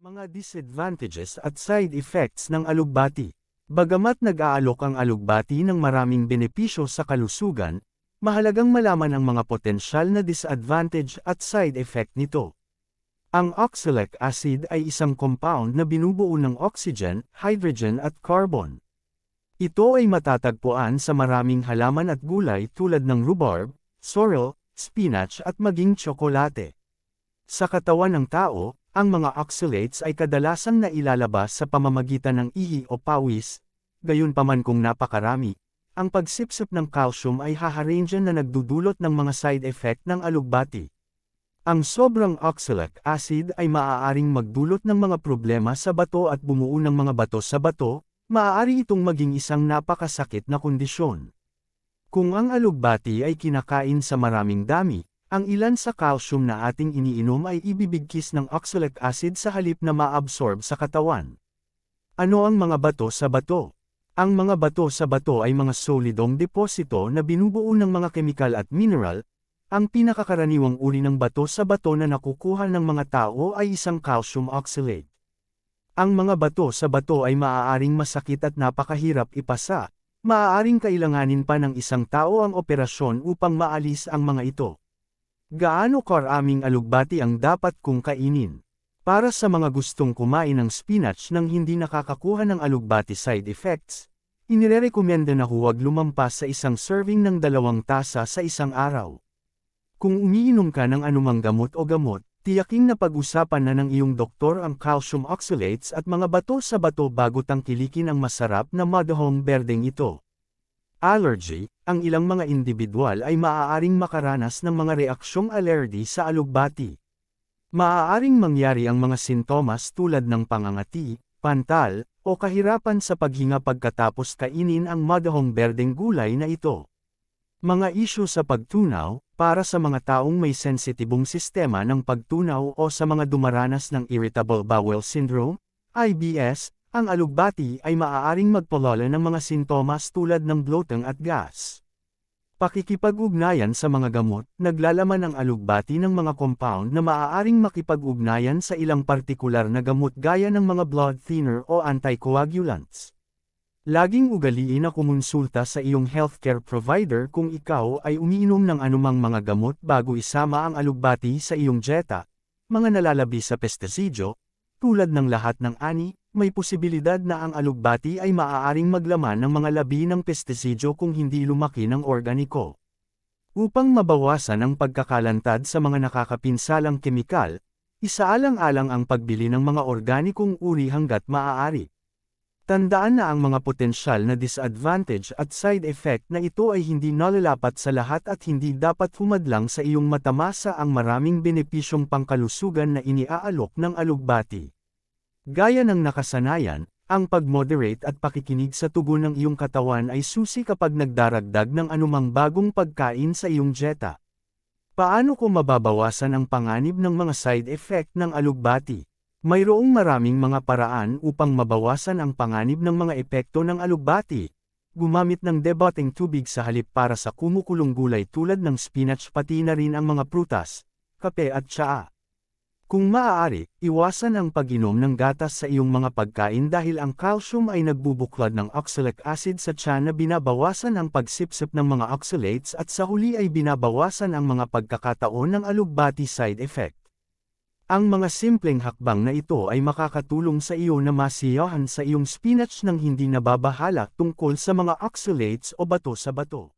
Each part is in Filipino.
Mga disadvantages at side effects ng alugbati. Bagamat nag-aalok ang alugbati ng maraming benepisyo sa kalusugan, mahalagang malaman ang mga potensyal na disadvantage at side effect nito. Ang oxalic acid ay isang compound na binubuo ng oxygen, hydrogen at carbon. Ito ay matatagpuan sa maraming halaman at gulay tulad ng rhubarb, sorrel, spinach at maging tsokolate. Sa katawan ng tao, ang mga oxalates ay kadalasang nailalabas sa pamamagitan ng ihi o pawis, gayunpaman kung napakarami, ang pagsipsip ng calcium ay haharangan na nagdudulot ng mga side effect ng alugbati. Ang sobrang oxalic acid ay maaaring magdulot ng mga problema sa bato at bumuo ng mga bato sa bato, maaari itong maging isang napakasakit na kondisyon. Kung ang alugbati ay kinakain sa maraming dami, ang ilan sa calcium na ating iniinom ay ibibigkis ng oxalic acid sa halip na maabsorb sa katawan. Ano ang mga bato sa bato? Ang mga bato sa bato ay mga solidong deposito na binubuo ng mga kemikal at mineral. Ang pinakakaraniwang uri ng bato sa bato na nakukuha ng mga tao ay isang calcium oxalate. Ang mga bato sa bato ay maaaring masakit at napakahirap ipasa. Maaaring kailanganin pa ng isang tao ang operasyon upang maalis ang mga ito. Gaano karaming alugbati ang dapat kong kainin? Para sa mga gustong kumain ng spinach nang hindi nakakakuha ng alugbati side effects, inirekomenda na huwag lumampas sa isang serving ng 2 tasa sa isang araw. Kung umiinom ka ng anumang gamot o gamot, tiyaking napag-usapan na ng iyong doktor ang calcium oxalates at mga bato sa bato bago tangkilikin ang masarap na madahong berdeng ito. Allergy, ang ilang mga individual ay maaaring makaranas ng mga reaksyong alergi sa alugbati. Maaaring mangyari ang mga sintomas tulad ng pangangati, pantal, o kahirapan sa paghinga pagkatapos kainin ang madahong berdeng gulay na ito. Mga isyu sa pagtunaw, para sa mga taong may sensitibong sistema ng pagtunaw o sa mga dumaranas ng irritable bowel syndrome, IBS, ang alugbati ay maaaring magpalala ng mga sintomas tulad ng bloating at gas. Pakikipag-ugnayan sa mga gamot, naglalaman ang alugbati ng mga compound na maaaring makipag-ugnayan sa ilang partikular na gamot gaya ng mga blood thinner o anticoagulants. Laging ugaliin na kumonsulta sa iyong healthcare provider kung ikaw ay umiinom ng anumang mga gamot bago isama ang alugbati sa iyong dieta. Mga nalalabi sa pestisidyo, tulad ng lahat ng ani, may posibilidad na ang alugbati ay maaaring maglaman ng mga labi ng pestisidyo kung hindi lumaki ng organiko. Upang mabawasan ang pagkakalantad sa mga nakakapinsalang kemikal, isaalang-alang ang pagbili ng mga organikong uri hanggat maaari. Tandaan na ang mga potensyal na disadvantage at side effect na ito ay hindi nalalapat sa lahat at hindi dapat humadlang sa iyong matamasa ang maraming benepisyong pangkalusugan na iniaalok ng alugbati. Gaya ng nakasanayan, ang pag-moderate at pakikinig sa tugon ng iyong katawan ay susi kapag nagdaragdag ng anumang bagong pagkain sa iyong dieta. Paano ko mababawasan ang panganib ng mga side effect ng alugbati? Mayroong maraming mga paraan upang mabawasan ang panganib ng mga epekto ng alugbati. Gumamit ng deboting tubig sa halip para sa kumukulong gulay tulad ng spinach pati na rin ang mga prutas, kape at tsaa. Kung maaari, iwasan ang pag-inom ng gatas sa iyong mga pagkain dahil ang calcium ay nagbubuklod ng oxalic acid sa tiyan na binabawasan ang pagsipsip ng mga oxalates at sa huli ay binabawasan ang mga pagkakataon ng alugbati side effect. Ang mga simpleng hakbang na ito ay makakatulong sa iyo na masiyahan sa iyong spinach nang hindi nababahala tungkol sa mga oxalates o bato sa bato.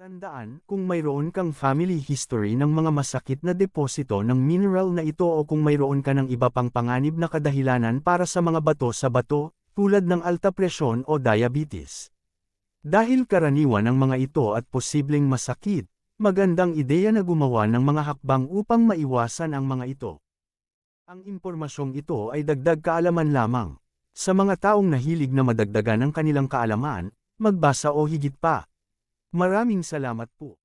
Tandaan, kung mayroon kang family history ng mga masakit na deposito ng mineral na ito o kung mayroon ka ng iba pang panganib na kadahilanan para sa mga bato sa bato, tulad ng alta presyon o diabetes. Dahil karaniwan ang mga ito at posibleng masakit, magandang ideya na gumawa ng mga hakbang upang maiwasan ang mga ito. Ang impormasyong ito ay dagdag kaalaman lamang. Sa mga taong nahilig na madagdagan ang kanilang kaalaman, magbasa o higit pa. Maraming salamat po.